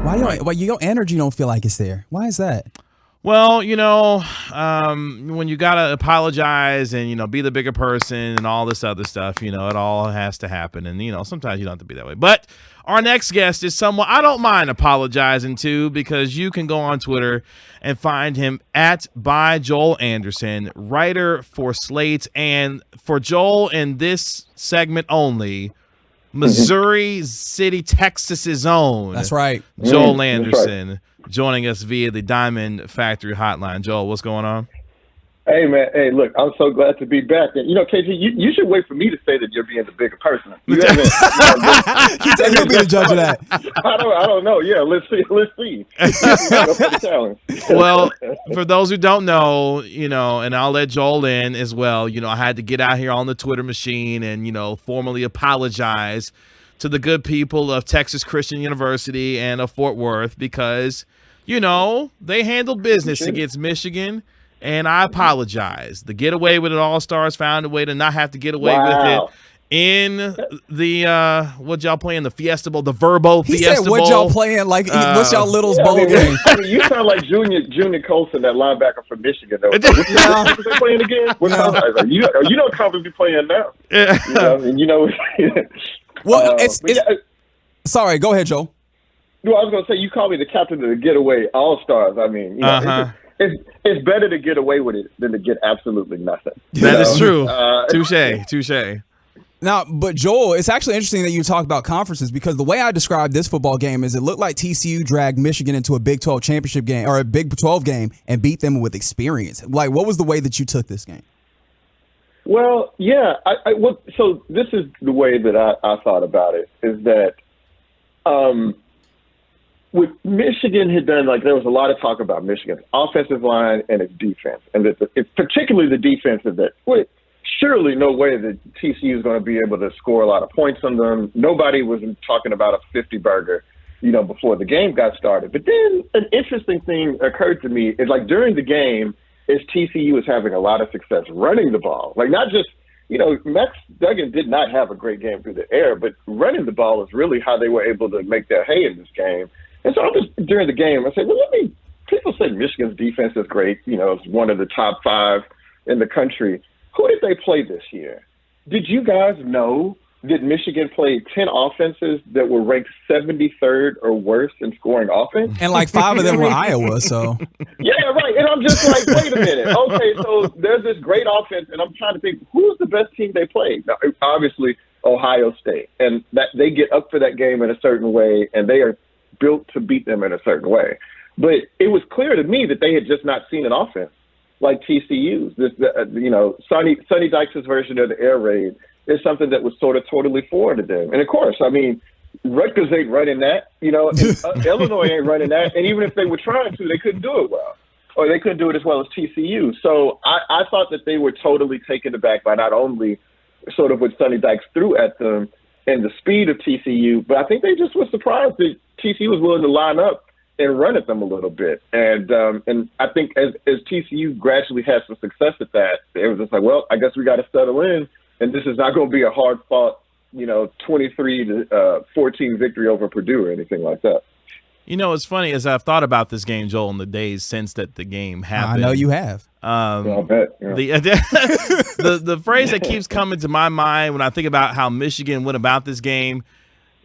Why your energy don't feel like it's there? Why is that? Well, when you gotta apologize and be the bigger person and all this other stuff, it all has to happen, and sometimes you don't have to be that way. But our next guest is someone I don't mind apologizing to, because you can go on Twitter and find him at by Joel Anderson, writer for Slate, and for Joel in this segment only, Missouri City, Texas's own. That's right, Joel Anderson. Joining us via the Diamond Factory hotline. Joel, what's going on? Hey, man. Hey, look, I'm so glad to be back. And, KG, you should wait for me to say that you're being the bigger person. You haven't. He said you'll be the judge of that. I don't know. Yeah, let's see. Well, for those who don't know, and I'll let Joel in as well, I had to get out here on the Twitter machine and, formally apologize to the good people of Texas Christian University and of Fort Worth, because, they handled business against Michigan, and I apologize. The getaway with it, All-Stars found a way to not have to get away with it in the, what y'all playing, the Fiesta Bowl, the Verbo Fiesta Bowl. He said what y'all playing, like, what's y'all Little's bowl game? You sound like Junior Colson, that linebacker from Michigan, though. What they playing again? What conference? You know what conference we playing now. Well, sorry, go ahead, Joel. No, I was going to say, you call me the captain of the getaway All-Stars. I mean, it's better to get away with it than to get absolutely nothing. That is true. Touche. Now, but Joel, it's actually interesting that you talk about conferences, because the way I described this football game is it looked like TCU dragged Michigan into a Big 12 championship game or a Big 12 game and beat them with experience. Like, what was the way that you took this game? Well, yeah. So this is the way that I thought about it, is that what Michigan had done, like, there was a lot of talk about Michigan's offensive line and its defense, and it's particularly the defense of that. Surely no way that TCU is going to be able to score a lot of points on them. Nobody was talking about a 50-burger, before the game got started. But then an interesting thing occurred to me is, like, during the game, is TCU is having a lot of success running the ball. Like, not just, Max Duggan did not have a great game through the air, but running the ball is really how they were able to make their hay in this game. And so I was, during the game, I said, people say Michigan's defense is great. It's one of the top 5 in the country. Who did they play this year? Did you guys know that Michigan played 10 offenses that were ranked 73rd or worse in scoring offense? And like 5 of them were Iowa, so. Yeah, right. And I'm just like, wait a minute. Okay, so there's this great offense, and I'm trying to think, who's the best team they played? Now, obviously, Ohio State. And that they get up for that game in a certain way, and they are built to beat them in a certain way. But it was clear to me that they had just not seen an offense like TCU's. Sonny Dykes' version of the air raid is something that was sort of totally foreign to them. And of course, I mean, Rutgers ain't running that, and, Illinois ain't running that. And even if they were trying to, they couldn't do it well, or they couldn't do it as well as TCU. So I thought that they were totally taken aback by not only sort of what Sonny Dykes threw at them and the speed of TCU, but I think they just were surprised that TCU was willing to line up and run at them a little bit. And I think as TCU gradually had some success at that, it was just like, well, I guess we got to settle in, and this is not going to be a hard-fought, 23-14 victory over Purdue or anything like that. It's funny, as I've thought about this game, Joel, in the days since that the game happened. I know you have. I'll bet. Yeah. The phrase that keeps coming to my mind when I think about how Michigan went about this game,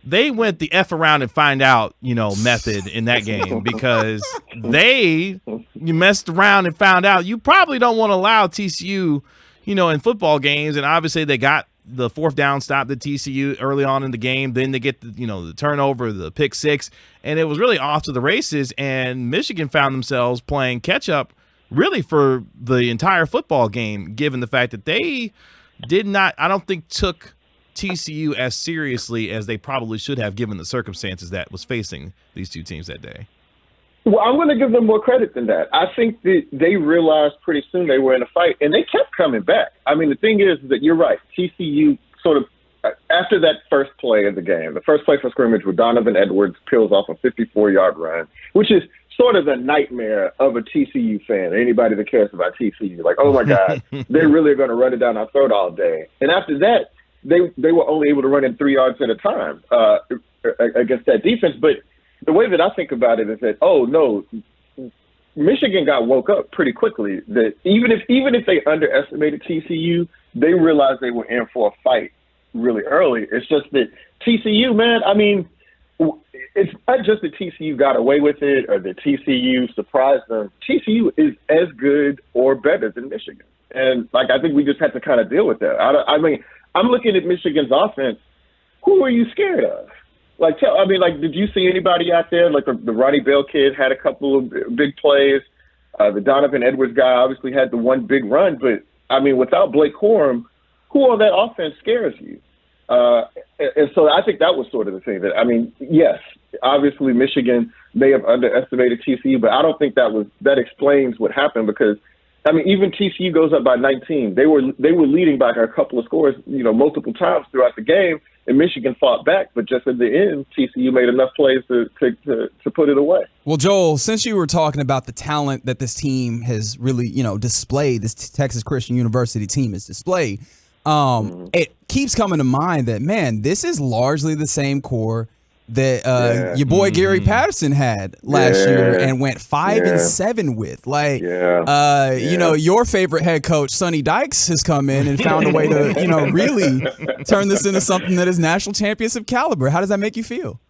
they went the F around and find out, method in that game, because you messed around and found out. You probably don't want to allow TCU, in football games, and obviously they got the 4th down stop at TCU early on in the game. Then they get the turnover, the pick 6, and it was really off to the races. And Michigan found themselves playing catch up really for the entire football game, given the fact that they did not, I don't think, took TCU as seriously as they probably should have, given the circumstances that was facing these two teams that day. Well, I'm going to give them more credit than that. I think that they realized pretty soon they were in a fight, and they kept coming back. I mean, the thing is that you're right. TCU sort of, after that first play of the game, the first play for scrimmage where Donovan Edwards peels off a 54-yard run, which is sort of the nightmare of a TCU fan, anybody that cares about TCU. Like, oh, my God, they really are going to run it down our throat all day. And after that, they were only able to run in 3 yards at a time against that defense. But the way that I think about it is that, oh no, Michigan got woke up pretty quickly. That even if they underestimated TCU, they realized they were in for a fight really early. It's just that TCU, man, I mean, it's not just that TCU got away with it or that TCU surprised them. TCU is as good or better than Michigan. And, like, I think we just have to kind of deal with that. I mean, I'm looking at Michigan's offense. Who are you scared of? Like, did you see anybody out there? Like, the Ronnie Bell kid had a couple of big plays. The Donovan Edwards guy obviously had the one big run. But, I mean, without Blake Corum, who on that offense scares you? And so I think that was sort of the thing that, I mean, yes, obviously Michigan may have underestimated TCU, but I don't think that explains what happened because, I mean, even TCU goes up by 19. They were leading by a couple of scores, multiple times throughout the game, and Michigan fought back. But just at the end, TCU made enough plays to put it away. Well, Joel, since you were talking about the talent that this team has really, displayed, this Texas Christian University team has displayed, it keeps coming to mind that, man, this is largely the same core that your boy Gary Patterson had last year and went 5-7 with. Like, your favorite head coach, Sonny Dykes, has come in and found a way to, really turn this into something that is national championship caliber. How does that make you feel?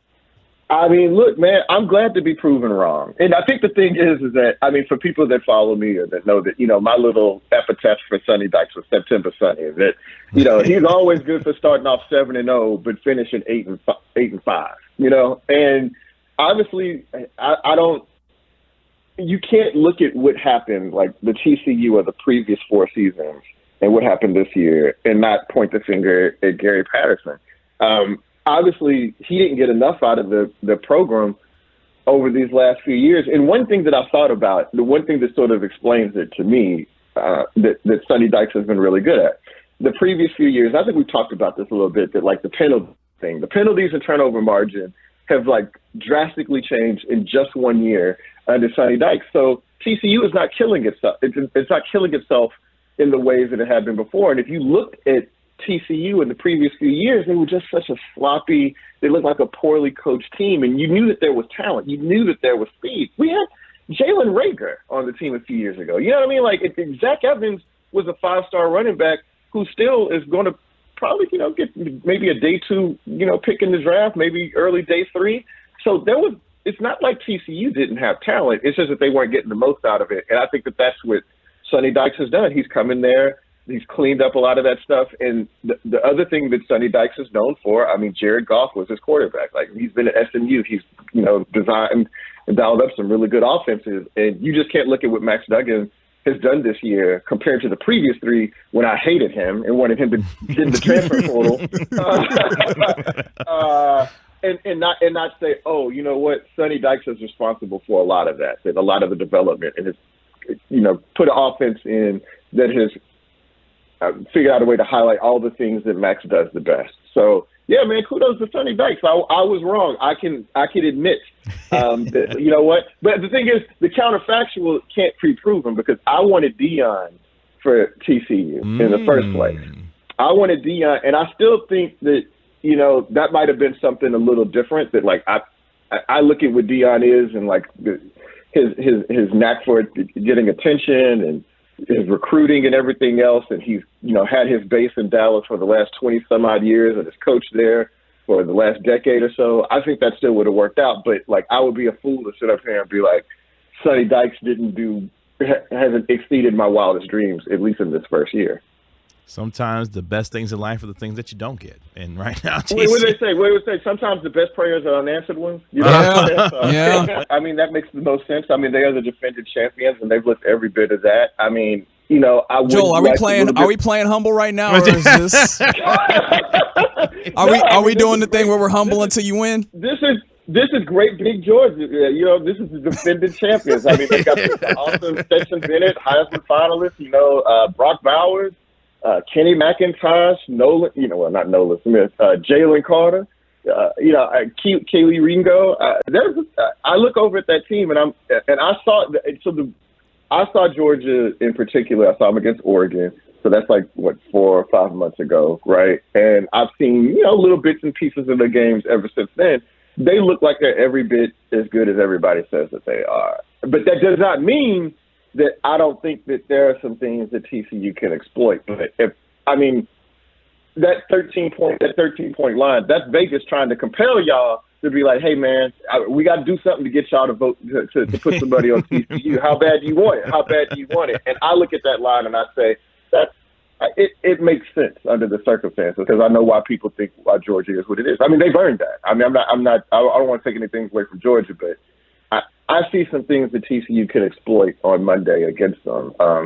I mean, look, man, I'm glad to be proven wrong. And I think the thing is that, I mean, for people that follow me or that know that, my little epitaph for Sonny Dykes was September Sonny, that, he's always good for starting off 7-0, but finishing 8-5, and obviously you can't look at what happened, like the TCU of the previous 4 seasons and what happened this year and not point the finger at Gary Patterson. Obviously, he didn't get enough out of the program over these last few years. And one thing that I thought about, the one thing that sort of explains it to me, that Sonny Dykes has been really good at, the previous few years, I think we talked about this a little bit, that like the penalty thing, the penalties and turnover margin have like drastically changed in just 1 year under Sonny Dykes. So TCU is not killing itself. It's not killing itself in the ways that it had been before. And if you look at TCU in the previous few years, they were just such a sloppy, they looked like a poorly coached team, and you knew that there was talent. You knew that there was speed. We had Jalen Reagor on the team a few years ago. You know what I mean? Like, if Zach Evans was a 5-star running back who still is going to probably, get maybe a day 2, pick in the draft, maybe early day 3. So it's not like TCU didn't have talent. It's just that they weren't getting the most out of it. And I think that that's what Sonny Dykes has done. He's come in there. He's cleaned up a lot of that stuff. And the other thing that Sonny Dykes is known for, I mean, Jared Goff was his quarterback. Like, he's been at SMU. He's, designed and dialed up some really good offenses. And you just can't look at what Max Duggan has done this year compared to the previous 3 when I hated him and wanted him to get in the transfer portal. And not say, oh, you know what, Sonny Dykes is responsible for a lot of that, a lot of the development, and has, put an offense in that has figured out a way to highlight all the things that Max does the best. So, yeah, man, kudos to Sonny Dykes. I was wrong. I can admit, that, you know what? But the thing is, the counterfactual can't pre-prove him because I wanted Deion for TCU in the first place. I wanted Deion, and I still think that, that might have been something a little different. That like I look at what Deion is and like his knack for getting attention and his recruiting and everything else, and he's had his base in Dallas for the last 20 some odd years and has coached there for the last decade or so. I think that still would have worked out, but like I would be a fool to sit up here and be like, Sonny Dykes hasn't exceeded my wildest dreams, at least in this first year. Sometimes the best things in life are the things that you don't get. And right now, what do they say? Sometimes the best prayers are unanswered ones. You know what I'm saying? So, yeah. I mean, that makes the most sense. I mean, they are the defending champions, and they've looked every bit of that. I mean, Joel, are we playing humble right now, or is this? Are we doing the thing where we're humble until you win? This is great Big George. This is the defending champions. I mean, they got this awesome Stetson Bennett, Heisman finalist, Brock Bowers, Kenny McIntosh, not Nolan Smith, Jalen Carter, Kaylee Ringo. I look over at that team and I saw Georgia in particular. I saw them against Oregon. So that's like 4 or 5 months ago, right? And I've seen little bits and pieces of the games ever since then. they look like they're every bit as good as everybody says that they are. But that does not mean that I don't think that there are some things that TCU can exploit. But that 13-point line, that's Vegas trying to compel y'all to be like, hey, man, we got to do something to get y'all to vote to put somebody on TCU. How bad do you want it? How bad do you want it? And I look at that line and I say, it makes sense under the circumstances, because I know why people think why Georgia is what it is. I mean, they've earned that. I mean, I don't want to take anything away from Georgia, but I see some things that TCU could exploit on Monday against them. I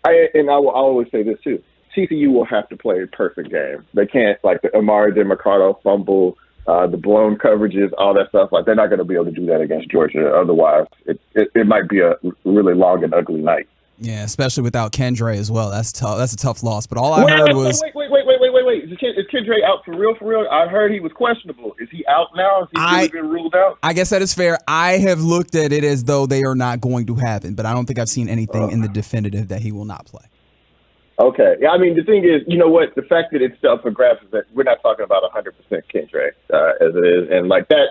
will always say this too. TCU will have to play a perfect game. They can't, like the Amari DeMarcado fumble, the blown coverages, all that stuff. Like, they're not going to be able to do that against Georgia. Otherwise, it might be a really long and ugly night. Yeah, especially without Kendre as well. That's tough. That's a tough loss. But all I heard was wait. Is Kendre out for real? For real? I heard he was questionable. Is he out now? Is he really been ruled out? I guess that is fair. I have looked at it as though they are not going to have it, but I don't think I've seen anything in the definitive that he will not play. Okay. Yeah, I mean, the thing is, you know what? The fact that it's up for grabs is that we're not talking about 100% Kendre as it is. And like that,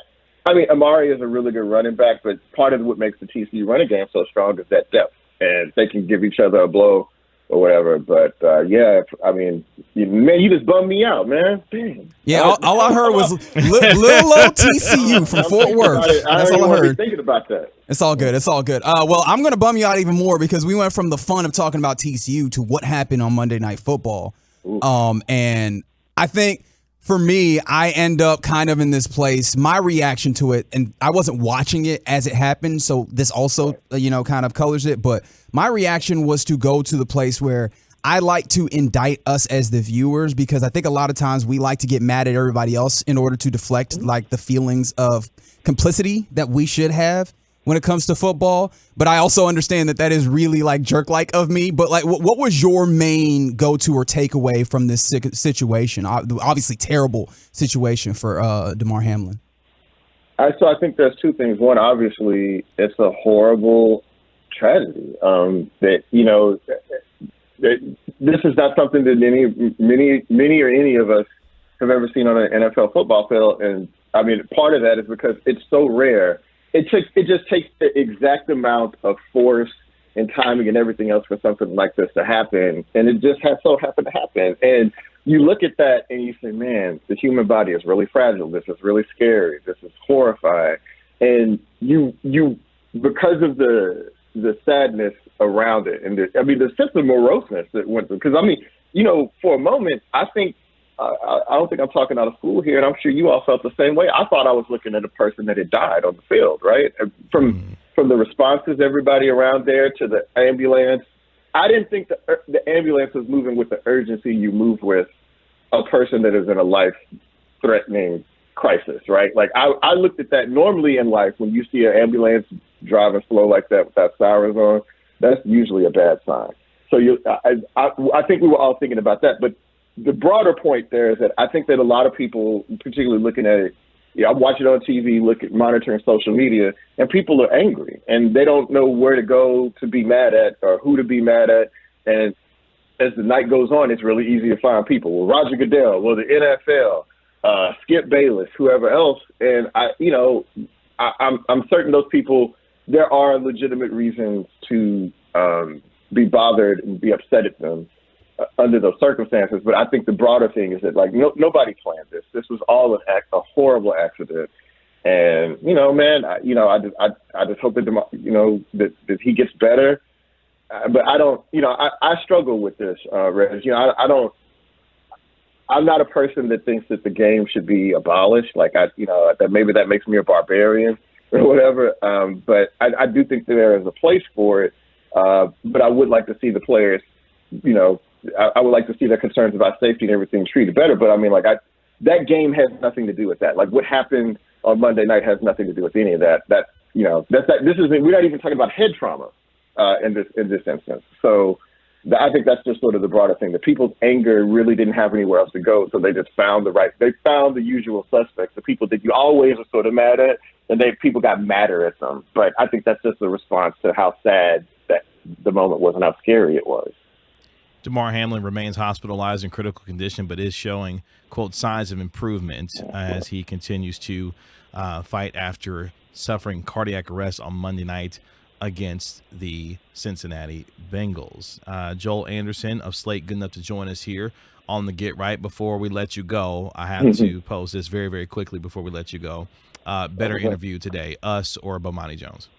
I mean, Amari is a really good running back, but part of what makes the TCU running game so strong is that depth. And they can give each other a blow or whatever. But, yeah, I mean, man, you just bummed me out, man. Dang. Yeah, all I heard was little old TCU from Fort Worth. That's all I heard. Thinking about that. It's all good. It's all good. Well, I'm going to bum you out even more because we went from the fun of talking about TCU to what happened on Monday Night Football. And I think for me, I end up kind of in this place. My reaction to it, and I wasn't watching it as it happened, so this also, kind of colors it. But my reaction was to go to the place where I like to indict us as the viewers, because I think a lot of times we like to get mad at everybody else in order to deflect like the feelings of complicity that we should have when it comes to football. But I also understand that is really like jerk-like of me. But like, what was your main go-to or takeaway from this situation? Obviously terrible situation for Damar Hamlin. So I think there's two things. One, obviously, it's a horrible tragedy. This is not something that many or any of us have ever seen on an NFL football field. And I mean, part of that is because it's so rare. It just takes the exact amount of force and timing and everything else for something like this to happen. And it just has so happened to happen. And you look at that and you say, man, the human body is really fragile. This is really scary. This is horrifying. And you because of the sadness around it, and the sense of moroseness that went through. Because, for a moment, I think, I don't think I'm talking out of school here, and I'm sure you all felt the same way. I thought I was looking at a person that had died on the field, right? From the responses, everybody around there, to the ambulance. I didn't think the ambulance was moving with the urgency you move with a person that is in a life-threatening crisis, right? Like, I looked at that normally in life. When you see an ambulance driving slow like that with that sirens on, that's usually a bad sign. So I think we were all thinking about that. But the broader point there is that I think that a lot of people, particularly looking at it, I watch it on TV, monitoring social media, and people are angry, and they don't know where to go to be mad at or who to be mad at. And as the night goes on, it's really easy to find people. Well, Roger Goodell, well, the NFL, Skip Bayless, whoever else. And I'm certain those people, there are legitimate reasons to be bothered and be upset at them under those circumstances. But I think the broader thing is that, like, nobody planned this. This was all a horrible accident. And, man, I just hope that, that he gets better. But I don't, I struggle with this, Reg. I'm not a person that thinks that the game should be abolished. Like, that maybe that makes me a barbarian or whatever. But I do think that there is a place for it. But I would like to see the players, I would like to see their concerns about safety and everything treated better. But that game has nothing to do with that. Like, what happened on Monday night has nothing to do with any of that. We're not even talking about head trauma in this instance. So I think that's just sort of the broader thing. The people's anger really didn't have anywhere else to go, so they just found they found the usual suspects, the people that you always are sort of mad at, and people got madder at them. But I think that's just a response to how sad that the moment was and how scary it was. Damar Hamlin remains hospitalized in critical condition, but is showing, quote, signs of improvement as he continues to fight after suffering cardiac arrest on Monday night against the Cincinnati Bengals. Joel Anderson of Slate, good enough to join us here on the Get Right. Before we let you go, I have to pose this very, very quickly before we let you go. Better interview today, us or Bomani Jones?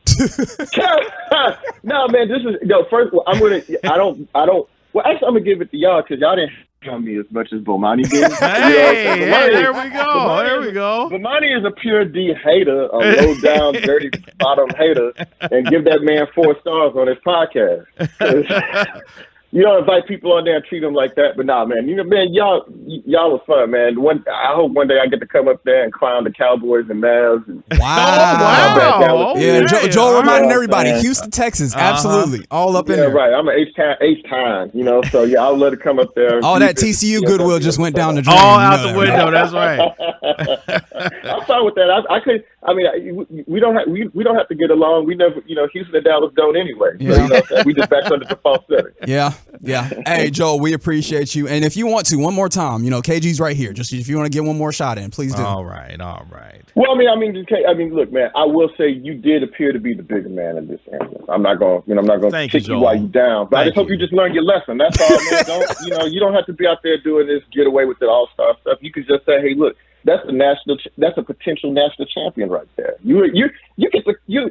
No, man, this is first. Well, actually, I'm gonna give it to y'all because y'all didn't on me as much as Bomani did. Hey, there we go. There we go. Bomani is a pure D hater, a low down, dirty bottom hater, and give that man 4 stars on his podcast. You don't invite people on there and treat them like that, but nah, man. Man, y'all was fun, man. I hope one day I get to come up there and clown the Cowboys and Mavs. And wow. Yeah, Joel reminding everybody, Houston, Texas, absolutely, all up in there. Right. I'm an H-time, so yeah, I'll let it come up there. All that TCU goodwill just went down the drain. All out the window. That's right. I'm fine with that. I could. I mean, we don't have to get along. We never, Houston and Dallas don't anyway. Yeah. So, we just back under the false setting. Yeah. Hey, Joel, we appreciate you. And if you want to, one more time, KG's right here. Just if you want to get one more shot in, please do. All right. Well, I mean, look, man. I will say you did appear to be the bigger man in this instance. I'm not going to kick you while you're down, but I just hope you just learn your lesson. That's all, man. You don't have to be out there doing this get away with it all-star stuff. You can just say, hey, look. That's a potential national champion right there. You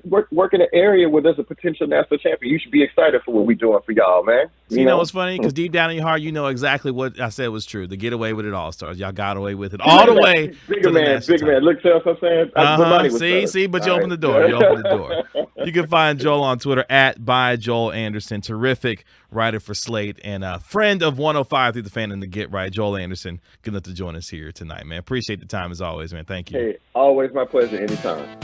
work in an area where there's a potential national champion. You should be excited for what we're doing for y'all, man. You know what's funny? Because deep down in your heart, you know exactly what I said was true. The get away with it all stars. Y'all got away with it all the way. Bigger man. Look, see what I'm saying? See, but you opened the door. You can find Joel on Twitter @ByJoelAnderson. Terrific writer for Slate and a friend of 105 through the Fan and the Get Right. Joel Anderson, good enough to join us here tonight, man. Appreciate the time as always, man. Thank you. Hey, always my pleasure. Anytime.